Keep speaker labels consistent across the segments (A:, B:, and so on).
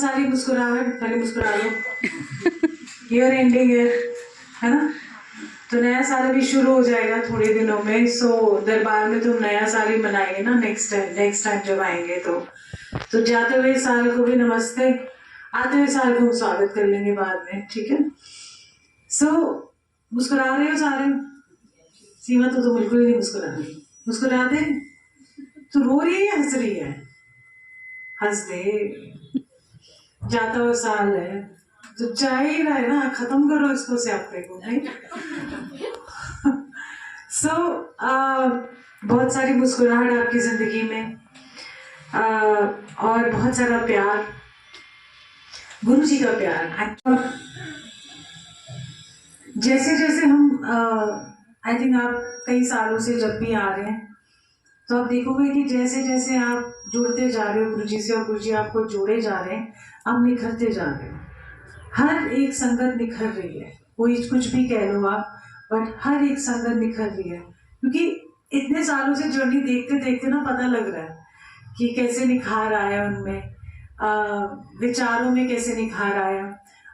A: सारी मुस्कुराहट, पहले मुस्कुरा लो, ईयर एंडिंग है ना, तो नया साल अभी शुरू हो जाएगा थोड़े दिनों में। सो दरबार में तुम नया साल ही मनाएंगे ना नेक्स्ट टाइम जब आएंगे तो जाते हुए साल को भी नमस्ते, आते हुए साल को स्वागत कर लेंगे बाद में, ठीक है। सो मुस्कुरा रहे हो सारे? सीमा तो बिल्कुल ही नहीं मुस्कुरा रही। मुस्कुरा दे। तू रो रही है या हंस रही है? हंस दे। जाता हुआ साल है तो जा ही रहा है ना, खत्म करो इसको स्यापे को, नहीं? सो बहुत सारी मुस्कुराहट आपकी जिंदगी में, और बहुत सारा प्यार, गुरु जी का प्यार। जैसे जैसे हम आई थिंक आप कई सालों से जब भी आ रहे हैं तो आप देखोगे कि जैसे जैसे आप जुड़ते जा रहे हो गुरु जी से और गुरु जी आपको जोड़े जा रहे हैं, आप निखरते जा रहे हो। हर एक संगत निखर रही है, कोई कुछ भी कह लो आप, बट हर एक संगत निखर रही है, क्योंकि इतने सालों से जर्नी देखते देखते ना पता लग रहा है कि कैसे निखार आया उनमें, विचारों में कैसे निखार आया,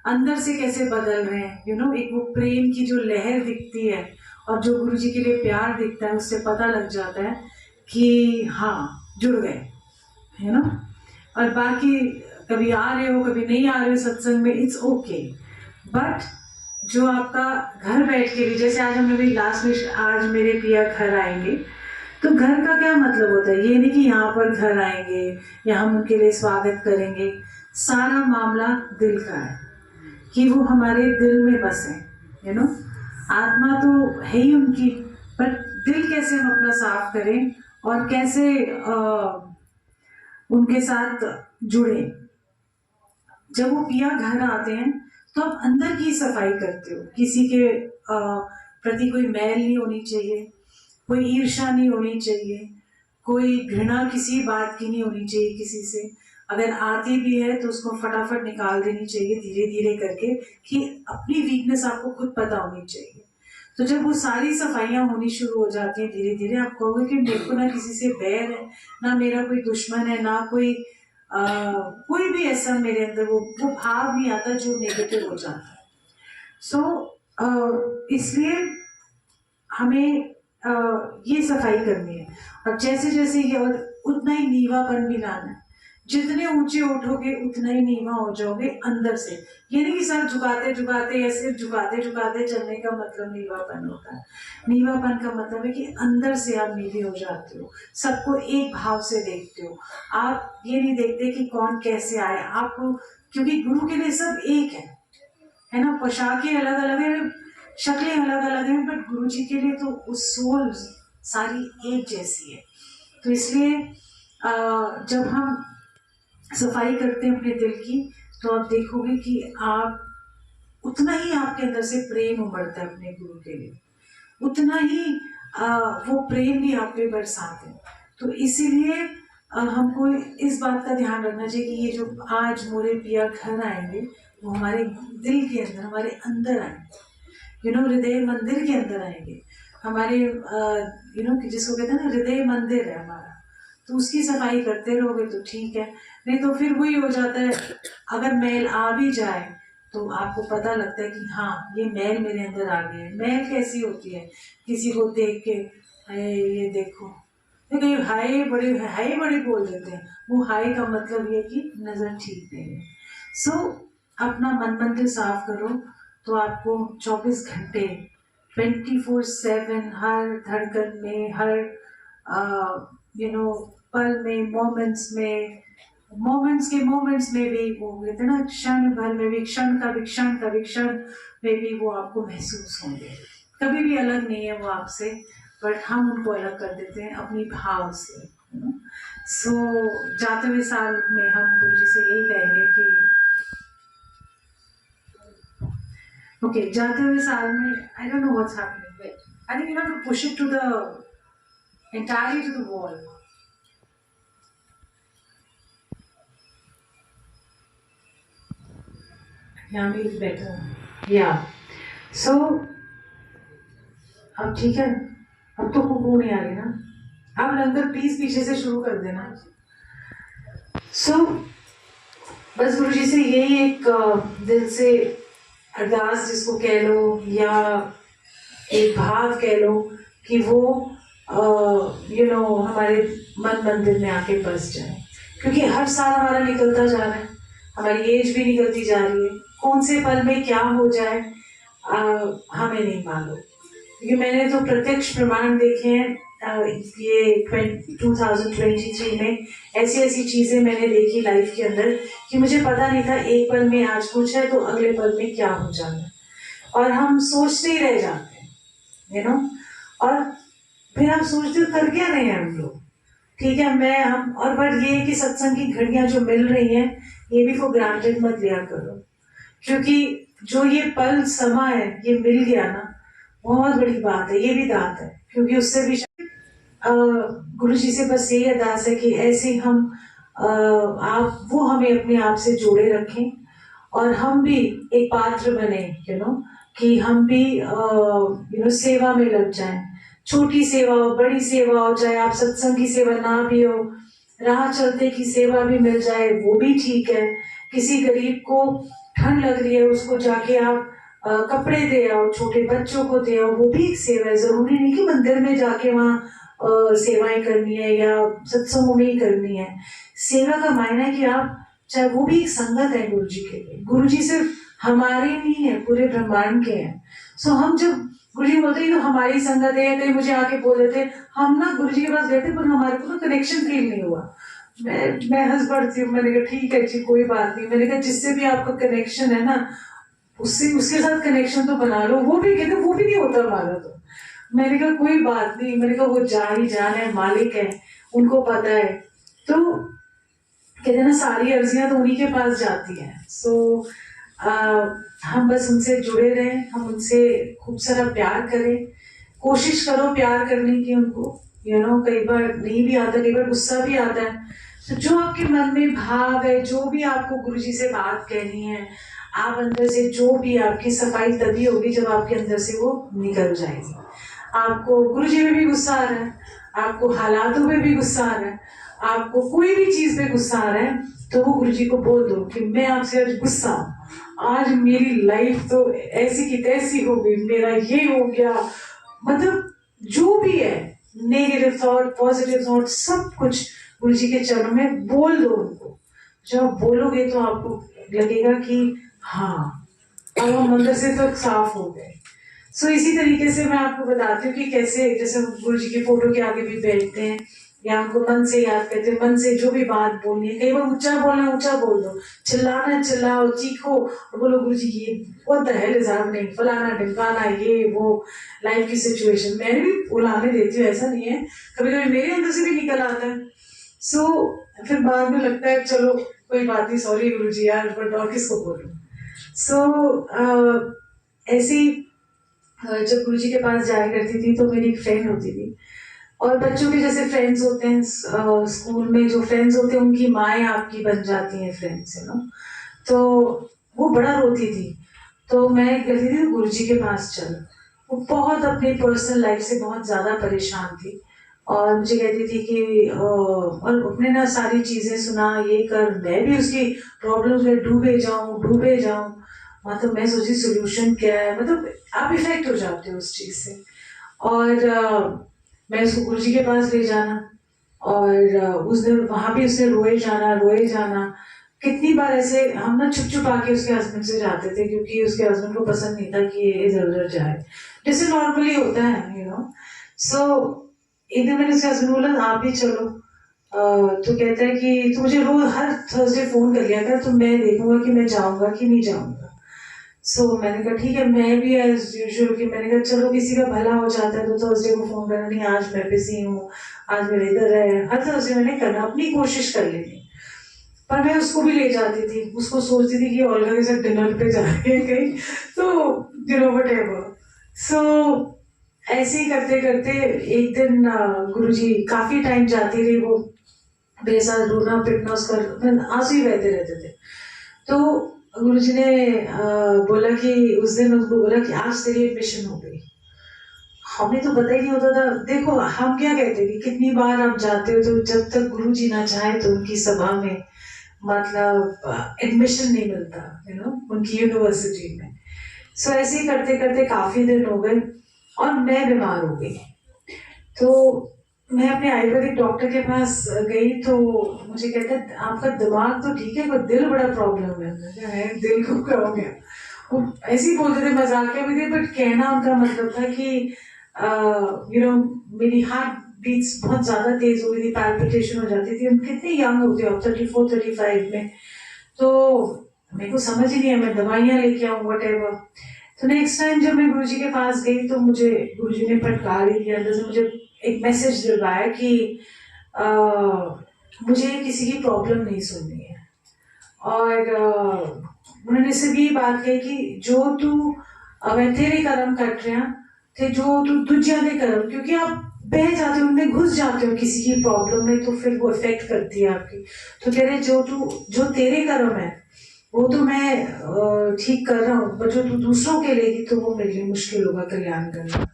A: अंदर से कैसे बदल रहे हैं, यू नो। एक वो प्रेम की जो लहर दिखती है और जो गुरु जी के लिए प्यार दिखता है, उससे पता लग जाता है कि हाँ जुड़ गए, है ना। और बाकी कभी आ रहे हो कभी नहीं आ रहे हो सत्संग में, इट्स ओके, बट जो आपका घर बैठ के भी, जैसे आज हमने भी लास्ट में, आज मेरे पिया घर आएंगे, तो घर का क्या मतलब होता है? ये नहीं कि यहाँ पर घर आएंगे या हम उनके लिए स्वागत करेंगे, सारा मामला दिल का है कि वो हमारे दिल में बसे, यू नो। आत्मा तो है ही उनकी, पर दिल कैसे हम अपना साफ करें और कैसे उनके साथ जुड़े। जब वो पिया घर आते हैं तो आप अंदर की सफाई करते हो, किसी के प्रति कोई मैल नहीं होनी चाहिए, कोई ईर्ष्या नहीं होनी चाहिए, कोई घृणा किसी बात की नहीं होनी चाहिए किसी से। अगर आती भी है तो उसको फटाफट निकाल देनी चाहिए धीरे धीरे करके, कि अपनी वीकनेस आपको खुद पता होनी चाहिए। तो जब वो सारी सफाइयां होनी शुरू हो जाती हैं धीरे धीरे, आप कहोगे कि मेरे को ना किसी से बैर है, ना मेरा कोई दुश्मन है, ना कोई भी ऐसा मेरे अंदर वो भाव नहीं आता जो नेगेटिव हो जाता है। सो इसलिए हमें ये सफाई करनी है, और जैसे जैसे ये, और उतना ही नीवापन भी लाना है। जितने ऊंचे उठोगे उतना ही नीवा हो जाओगे अंदर से। ये नहीं कि सर झुकाते झुकाते या सिर्फ झुकाते झुकाते चलने का मतलब नीवापन होता है। नीवापन का मतलब है कि अंदर से आप नीवे हो जाते हो, सबको एक भाव से देखते हो। आप ये नहीं देखते कि कौन कैसे आए आपको, क्योंकि गुरु के लिए सब एक है ना। पोशाकें अलग अलग है, शक्लें अलग अलग हैं, बट गुरु जी के लिए तो उस सोल सारी एक जैसी है। तो इसलिए जब हम सफाई करते हैं अपने दिल की, तो आप देखोगे कि आप उतना ही आपके अंदर से प्रेम उमड़ता है अपने गुरु के लिए, उतना ही वो प्रेम भी आप पे बरसाते हैं। तो इसीलिए हमको इस बात का ध्यान रखना चाहिए कि ये जो आज मोरे पिया घर आएंगे, वो हमारे दिल के अंदर, हमारे अंदर आएंगे, यू नो, हृदय मंदिर के अंदर आएंगे हमारे, यू नो, जिसको कहते हैं ना हृदय मंदिर है हमारा। तो उसकी सफाई करते रहोगे तो ठीक है, नहीं तो फिर वही हो जाता है। अगर मैल आ भी जाए तो आपको पता लगता है कि हाँ ये मैल मेरे अंदर आ गई है। मैल कैसी होती है? किसी को देख के ये देखो, देखो हाय बड़े बोल देते हैं, वो हाय का मतलब ये कि नजर ठीक नहीं है। सो अपना मन मंदिर साफ करो, तो आपको 24 घंटे 24/7 हर धड़कन में, हर यू नो पल में, मोमेंट्स में भी, वो कहते हैं ना क्षण भर में भी, क्षण का विक्षण में भी वो आपको महसूस होंगे। कभी भी अलग नहीं है वो आपसे, बट हम उनको अलग कर देते हैं अपनी भाव से। सो जाते हुए साल में हम गुरु जी से यही कहेंगे कि ओके, जाते हुए साल में, I don't know what's happening, but I think you have to push it entirely to the wall. Yeah, maybe it's better. Yeah. So, अब ठीक है, अब तो खुशबू नहीं आ रही ना। अब लंगर प्लीज पीछे से शुरू कर देना। So, बस गुरु जी से यही एक दिल से अरदास जिसको कह लो या एक भाव कह लो कि वो हमारे मन मंदिर में आके बस जाए, क्योंकि हर साल हमारा निकलता जा रहा है, हमारी एज भी निकलती जा रही है, कौन से पल में क्या हो जाए हमें नहीं मालूम। क्योंकि मैंने तो प्रत्यक्ष प्रमाण देखे हैं ये 2023 में ऐसी ऐसी चीजें मैंने देखी लाइफ के अंदर कि मुझे पता नहीं था एक पल में आज कुछ है तो अगले पल में क्या हो जाना है, और हम सोचते ही रह जाते हैं और फिर हम सोचते कर क्या रहे हैं हम लोग। ठीक है, मैं हम और बट ये है कि सत्संग की घड़ियां जो मिल रही हैं ये भी फॉर ग्रांटेड मत लिया करो, क्योंकि जो ये पल समा है ये मिल गया ना, बहुत बड़ी बात है, ये भी दात है, क्योंकि उससे भी गुरु जी से बस यही अरदास है कि ऐसे हम आप वो हमें अपने आप से जोड़े रखें और हम भी एक पात्र बने कि हम भी सेवा में लग जाएं, छोटी सेवा हो बड़ी सेवा हो, चाहे आप सत्संग की सेवा ना भी हो, राह चलते की सेवा भी मिल जाए वो भी ठीक है। किसी गरीब को ठंड लग रही है उसको जाके आप कपड़े दे आओ, छोटे बच्चों को दे आओ, वो भी एक सेवा है। जरूरी नहीं कि मंदिर में जाके वहाँ सेवाएं करनी है या सत्संगों में ही करनी है। सेवा का मायना है कि आप चाहे वो भी एक संगत है गुरु जी के लिए। गुरु जी सिर्फ हमारे नहीं है, पूरे ब्रह्मांड के हैं। सो हम जब गुरु जी बोलते हैं हमारी संगत है, कहीं मुझे आके बोल देते हम ना गुरु जी के पास गए थे पर हमारे को ना कनेक्शन फील नहीं हुआ। मैं हंस पड़ती हूँ, मैंने कहा ठीक है जी कोई बात नहीं। मैंने कहा जिससे भी आपका कनेक्शन है ना उससे उसके साथ कनेक्शन तो बना लो। वो भी कहते वो भी नहीं होता हमारा तो। मैंने कहा कोई बात नहीं, मैंने कहा वो जान ही जान है, मालिक है, उनको पता है। तो कहते ना सारी अर्जियां तो उन्हीं के पास जाती हैं। सो हम बस उनसे जुड़े रहें, हम उनसे खूब सारा प्यार करें, कोशिश करो प्यार करने की उनको। कई बार नहीं भी आता, कई बार गुस्सा भी आता है। तो जो आपके मन में भाव है, जो भी आपको गुरु जी से बात कहनी है, आप अंदर से जो भी आपकी सफाई तभी होगी जब आपके अंदर से वो निकल जाएगी। आपको गुरु जी में भी गुस्सा आ रहा है, आपको हालातों में भी गुस्सा आ रहा है, आपको कोई भी चीज पे गुस्सा आ रहा है, तो वो गुरु जी को बोल दो कि मैं आपसे आज गुस्सा हूं, आज मेरी लाइफ तो ऐसी की तैसी हो गई, मेरा ये हो गया। मतलब जो भी है नेगेटिव थॉट पॉजिटिव थॉट सब कुछ गुरु जी के चरणों में बोल दो उनको। जब आप बोलोगे तो आपको लगेगा कि हाँ अब हम अंदर से तो साफ हो गए। सो इसी तरीके से मैं आपको बताती हूँ कि कैसे जैसे गुरु जी की फोटो के आगे भी बैठते हैं या उनको मन से याद करते हैं, मन से जो भी बात बोलनी है, कई बार ऊंचा बोलना ऊंचा बोल दो, चिल्लाना चिल्लाओ, चीखो और बोलो गुरु जी ये what the hell is happening, फलाना ढिमकाना, ये वो लाइफ की सिचुएशन। मैंने भी बुलाने देती हूँ, ऐसा नहीं है, कभी कभी मेरे अंदर से भी निकल आता है। सो फिर बाद में लगता है चलो कोई बात नहीं, सॉरी गुरु जी यार, बट और किसको बोलूं। सो ऐसी जब गुरु जी के पास जाया करती थी तो मेरी एक फ्रेंड होती थी, और बच्चों के जैसे फ्रेंड्स होते हैं स्कूल में जो फ्रेंड्स होते हैं उनकी माएँ आपकी बन जाती हैं फ्रेंड्स तो वो बड़ा रोती थी। तो मैं कहती थी गुरु जी के पास चल। वो बहुत अपनी पर्सनल लाइफ से बहुत ज़्यादा परेशान थी और मुझे कहती थी कि और अपने ना सारी चीज़ें सुना, ये कर, मैं भी उसकी प्रॉब्लम्स में डूबे जाऊं। मतलब मैं सोची सोल्यूशन क्या है, मतलब आप इफेक्ट हो जाते हो उस चीज़ से। और मैं उसको गुरु जी के पास ले जाना और उस दिन वहां भी उसने रोए जाना। कितनी बार ऐसे हम ना छुप आके उसके हस्बैंड से जाते थे, क्योंकि उसके हस्बैंड को पसंद नहीं था कि ये इधर उधर जाए, जैसे नॉर्मली होता है सो एक दिन मैंने उसके हस्बैंड बोला आप भी चलो। तो कहता है कि तू मुझे रोज हर थर्सडे फोन कर लिया कर, तो मैं देखूंगा कि मैं जाऊंगा कि नहीं जाऊंगा। सो मैंने कहा ठीक है, मैं भी एज यूजुअल कि मैंने कहा चलो किसी का भला हो जाता है तो थर्सडे को फोन करना, नहीं आज मैं बिजी हूँ, आज मेरे इधर है, हर थर्सडे मैंने करना, अपनी कोशिश कर लेती। पर मैं उसको भी ले जाती थी, उसको सोचती थी कि ओल्गा के साथ डिनर पे जा रहे हैं कहीं, तो व्हाटएवर। सो ऐसे ही करते करते एक दिन गुरुजी काफी टाइम जाती रही, वो मेरे साथ रोना पिटना, उसका आंसू ही बहते रहते थे। तो गुरुजी ने बोला कि उस दिन उसको बोला कि आज तेरी एडमिशन हो गई। हमें तो पता ही नहीं होता था। देखो हम क्या कहते हैं कि कितनी बार आप जाते हो तो जब तक गुरुजी ना चाहे तो उनकी सभा में मतलब एडमिशन नहीं मिलता उनकी यूनिवर्सिटी में। सो ऐसे ही करते करते काफ़ी दिन हो गए और मैं बीमार हो गई। तो मैं अपने आयुर्वेदिक डॉक्टर के पास गई तो मुझे कहते आपका दिमाग तो ठीक है पर दिल बड़ा प्रॉब्लम है। दिल को क्या हो गया? वो ऐसे ही बोलते थे, मजाकिया भी थे, बट कहना उनका मतलब था कि मेरी हार्ट बीट्स बहुत ज्यादा तेज हो गई थी, पैल्पिटेशन हो जाती थी। हम कितने यंग होते हो, 34-35 में, तो मेरे को समझ ही नहीं है, मैं दवाइयाँ लेके आऊँ व्हाटएवर। तो नेक्स्ट टाइम जब मैं गुरुजी के पास गई तो मुझे गुरुजी ने फटकार ही दिया, अंदर से मुझे एक मैसेज दिलवाया कि मुझे किसी की प्रॉब्लम नहीं सुननी है। और उन्होंने सिर्फ ये बात कही कि जो तू मैं तेरे कर्म कट रहे हैं थे, जो तू दूजिया दे कर्म, क्योंकि आप बह जाते हो, उनमें घुस जाते हो किसी की प्रॉब्लम में, तो फिर वो इफेक्ट करती है आपकी। तो कह रहे जो तेरे कर्म है वो तो मैं ठीक कर रहा हूँ, पर जो तू दूसरों के लेगी तो वो मेरे लिए मुश्किल होगा कल्याण करना।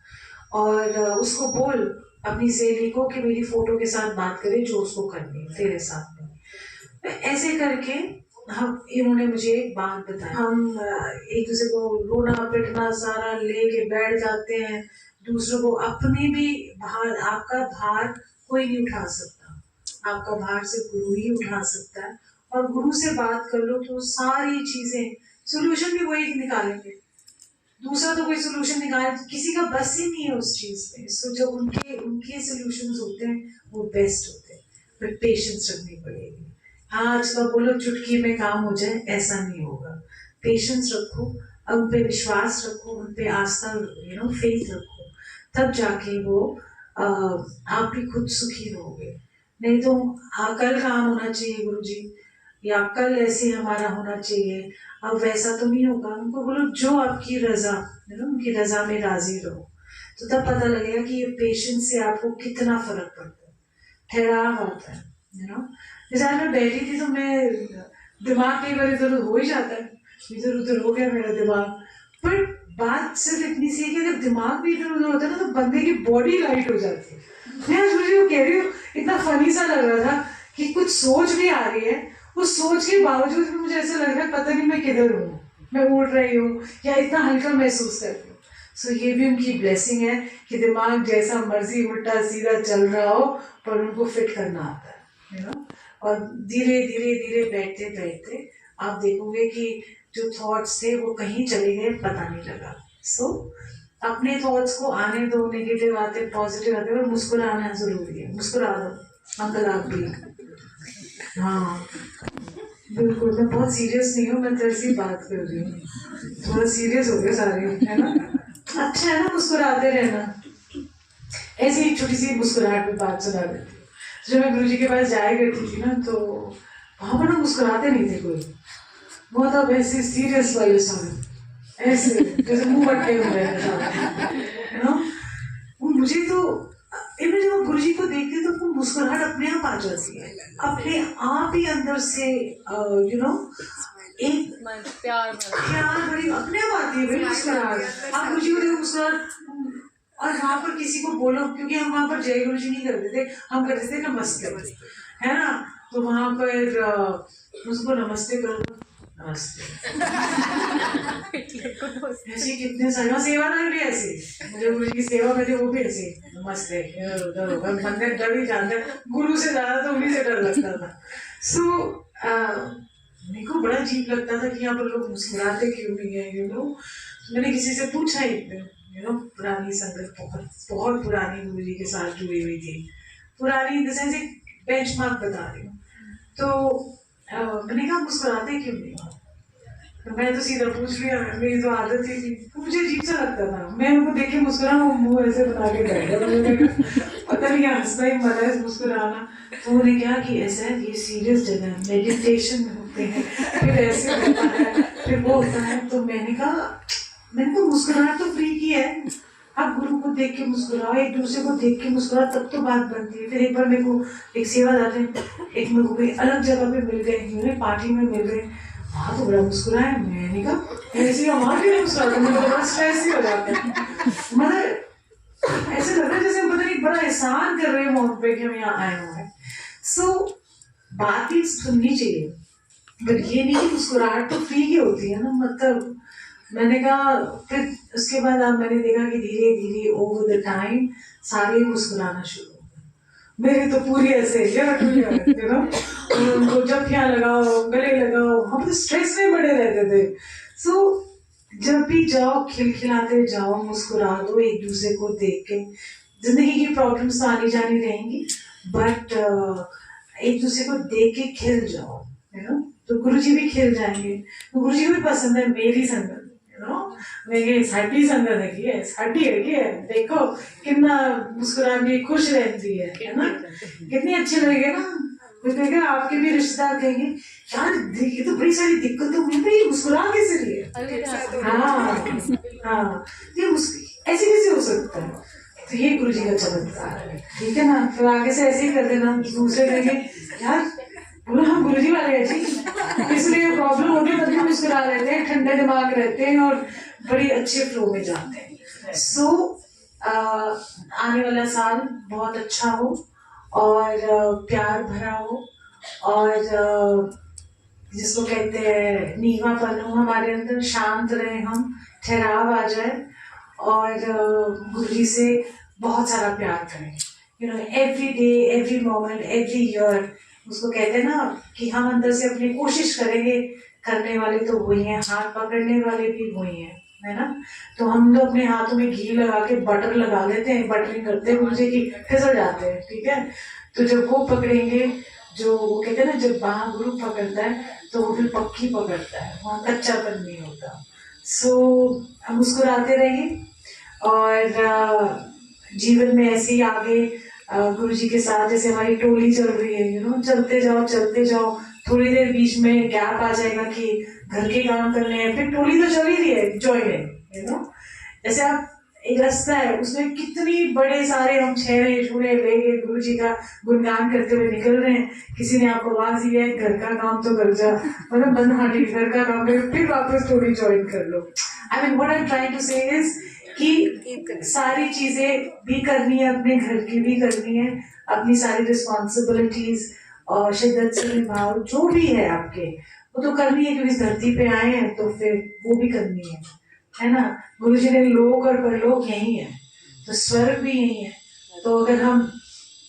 A: और उसको बोल अपनी सहेली को कि मेरी फोटो के साथ बात करे जो उसको करनी है तेरे साथ में। ऐसे करके हम इन्होंने मुझे एक बात बताई, हम एक दूसरे को रोना पिटना सारा लेके बैठ जाते हैं, दूसरों को अपने भी भार, आपका भार कोई नहीं उठा सकता, आपका भार सिर्फ गुरु ही उठा सकता है। और गुरु से बात कर लो तो सारी चीजें सोल्यूशन भी वही निकालेंगे, दूसरा तो कोई सोल्यूशन निकाल, किसी का बस ही नहीं है उस चीज में। सो जो उनके उनके सोल्यूशंस होते हैं वो बेस्ट होते हैं, बट पेशेंस रखनी पड़ेगी। हाँ आज का बोलो चुटकी में काम हो जाए, ऐसा नहीं होगा। पेशेंस रखो, उन पे विश्वास रखो, उन पे आस्था फेथ रखो, तब जाके वो आप भी खुद सुखी रहोगे। नहीं तो कल काम होना चाहिए गुरुजी, या कल ऐसे हमारा होना चाहिए, अब वैसा तो नहीं होगा। उनको बोलो जो आपकी रजा उनकी रजा में राजी रहो, तो तब पता लगेगा कि ये पेशेंस से आपको कितना फर्क पड़ता है, ठहराव आता है। जैसे मैं बैठी थी तो मैं दिमाग कई बार इधर हो ही जाता है, इधर उधर हो गया मेरा दिमाग, पर बात सिर्फ इतनी सी है कि अगर दिमाग भी इधर उधर होता है ना तो बंदे की बॉडी लाइट हो जाती है। मैं आज मुझे वो कह रही हूँ, इतना फनी सा लग रहा था कि कुछ सोच भी आ रही है, उस सोच के बावजूद भी मुझे ऐसा लग रहा है पता नहीं मैं किधर हूँ, मैं उड़ रही हूँ या इतना हल्का महसूस करती हूँ। सो ये भी उनकी ब्लेसिंग है कि दिमाग जैसा मर्जी उल्टा सीधा चल रहा हो पर उनको फिट करना आता है और धीरे धीरे धीरे बैठते बैठते आप देखोगे कि जो थॉट्स थे वो कहीं चले गए, पता नहीं लगा। सो अपने थॉट्स को आने दो, नेगेटिव आते पॉजिटिव आते, और मुस्कुराना जरूरी है। मुस्कुरा दो अंकल आप भी। हाँ बिल्कुल, मैं बहुत सीरियस नहीं हूँ, मैं तेरे से बात कर रही हूँ, थोड़ा सीरियस हो गए सारे, है ना? अच्छा है ना मुस्कुराते रहना। ऐसी एक छोटी सी मुस्कुराहट में बात सुना देती हूँ। जब मैं गुरुजी के पास जाया करती थी ना तो वहाँ पर ना मुस्कुराते नहीं थे कोई, बहुत अब ऐसे सीरियस वाले सारे ऐसे जैसे मुंह बट्टे हो रहे हैं ना। मुझे तो इन्हें जब गुरुजी को देखते तो वो मुस्कुराहट अपने आप आ जाती है, अपने आप ही अंदर से एक प्यार भरी अपने आप आती है भाई मुस्कुराहट। आप गुरुजी को देखो मुस्कुराहट, और वहाँ पर किसी को बोलो, क्योंकि हम वहाँ पर जय गुरुजी नहीं करते थे, हम करते थे नमस्ते, है ना? तो वहाँ पर उसको नमस्ते करो, नमस्ते ऐसे कितने सारे सेवादार भी ऐसे, मुझे गुरु की सेवा में थे वो भी ऐसे नमस्ते, बंदे डर ही जानते, गुरु से ज्यादा तो उन्हीं से डर लगता था। सो मेरे को बड़ा अजीब लगता था कि यहाँ पर लोग मुस्कुराते क्यों नहीं है। मैंने किसी से पूछा एक दिन, पुरानी संगत, बहुत बहुत पुरानी गुरुजी के साथ जुड़ी हुई थी, पुरानी इन द सेंस एक बेंचमार्क बता रही हूँ, तो मैंने कहा मुस्कुराते क्यों नहीं? तो मैं तो सीधा पूछ लिया, मेरी तो आदत थी, तो मुझे अजीब सा लगता था, मैं उनको देख के मुस्कुरा, वो मुंह ऐसे बना के बैठा, पता नहीं हंसना ही मजा है मुस्कुराना। तो उन्होंने कहा कि ऐसा है, ये सीरियस जगह है, मेडिटेशन होते हैं, फिर ऐसे होता है, फिर वो होता है। तो मैंने कहा मुस्कुराहट तो फ्री की है, आप गुरु को देख के मुस्कुराओ, एक दूसरे को देख के मुस्कुराओ, तब तो बात बनती है। फिर एक बार मेरे को एक सेवादार थे, एक मेरे को कोई अलग जगह पे मिल गए, पार्टी में मिल गए, वहाँ तो बड़ा मुस्कुराया, मैंने कहा ऐसे वहाँ भी मुस्कुराता, मुझे बड़ा स्ट्रेस ही हो जाता है, मतलब ऐसे लग रहा है जैसे पता नहीं बड़ा एहसान कर रहे हैं हम पे कि हम यहाँ आए हुए हैं। सो बात ही सुननी चाहिए, बट ये नहीं कि मुस्कुराहट तो फ्री की होती है ना, मतलब मैंने कहा फिर उसके बाद अब मैंने देखा कि धीरे धीरे ओवर द टाइम सारे मुस्कुराना शुरू हो गए। मेरे तो पूरी ऐसे यू नो, उनको जफ्फियाँ लगाओ, गले लगाओ, हम तो स्ट्रेस में बड़े रहते थे। सो जब भी जाओ खिलखिलाते जाओ, मुस्कुरा दो एक दूसरे को देख के। जिंदगी की प्रॉब्लम्स तो आनी जानी रहेंगी, बट एक दूसरे को देख के खिल जाओ, यू नो। तो गुरुजी भी खिल जाएंगे। तो गुरुजी को भी पसंद है मेरी संगत, यू नो। मेरी साडी संगत है, साडी है, देखो कितना मुस्कुरा के खुश रहती है ना, कितनी अच्छी लगेगी ना। कोई कहेगा, आपके भी रिश्तेदार कहेंगे यार ये तो बड़ी सारी दिक्कतों में भी मुस्कुरा कैसे रही है। हाँ, ये ऐसे कैसे हो सकता है। तो ये गुरु जी का चमत्कार है, ठीक है ना। फिर आगे से ऐसे ही कर देना, दूसरे कहेंगे यार बोलो हम गुरु जी वाले हैं जी, इसलिए प्रॉब्लम होती है तभी मुस्कुरा लेते हैं, ठंडे दिमाग रहते हैं और बड़ी अच्छे फ्लो में जाते हैं। सो आने वाला साल बहुत अच्छा हो और प्यार भरा हो और जिसको कहते हैं नीवापन हो हमारे अंदर, शांत रहे हम, ठहराव आ जाए और गुरुजी से बहुत सारा प्यार करें, you know. Every day, every moment, every year, उसको कहते हैं ना कि हम अंदर से अपनी कोशिश करेंगे। करने वाले तो वही हैं, हाथ पकड़ने वाले भी वही हैं, है ना। तो हम तो अपने हाथों में घी लगा के बटर लगा लेते हैं, बटरिंग करते हैं गुरुजी की, फिसल जाते हैं, ठीक है। तो जब वो पकड़ेंगे, जो वो कहते हैं ना जब बाह गुरु पकड़ता है तो वो फिर पक्की पकड़ता है, वहाँ कच्चापन नहीं होता। सो हम मुस्कुराते रहिए और जीवन में ऐसे ही आगे गुरु जी के साथ जैसे हमारी टोली चल रही है, यू नो, चलते जाओ। थोड़ी देर बीच में गैप आ जाएगा कि घर के काम करने हैं, फिर टोली तो चल ही रही है, जॉइन, यू नो। जैसे आप एक रास्ता है, उसमें कितनी बड़े सारे हम छेड़े छुड़े लेके गुरु जी का गुणगान करते हुए निकल रहे हैं। किसी ने आपको आवाज दिया है घर का काम तो कर जा, मतलब बंद हांडी घर का काम कर, फिर वापस थोड़ी ज्वाइन कर लो। I mean what I am trying to say is कि सारी चीजें भी करनी है, अपने घर की भी करनी है, अपनी सारी रिस्पॉन्सिबिलिटीज और शिद्दत से निभाओ, जो भी है आपके वो तो करनी है, क्योंकि इस धरती पे आए हैं तो फिर वो भी करनी है ना। गुरु जी ने लोक और परलोक यही है, तो स्वर्ग भी यही है। तो अगर हम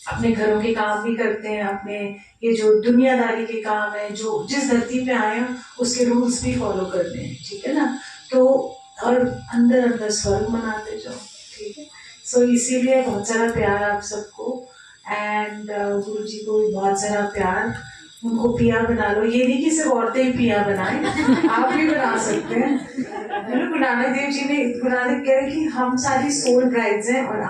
A: अपने घरों के काम भी करते हैं, अपने ये जो दुनियादारी के काम है, जो जिस धरती पे आए हैं उसके रूल्स भी फॉलो करते हैं, ठीक है ना। तो और अंदर स्वर्ग मनाते जाओ, ठीक है। सो इसीलिए बहुत सारा प्यार आप सबको, एंड गुरु जी को भी बहुत सारा प्यार। उनको पिया बना लो, ये नहीं कि सिर्फ औरतें ही पिया बनाएं, आप भी बना सकते हैं। गुरु नानक देव जी ने, गुरु नानक कह रहे कि हम सारी सोल ब्राइड्स हैं और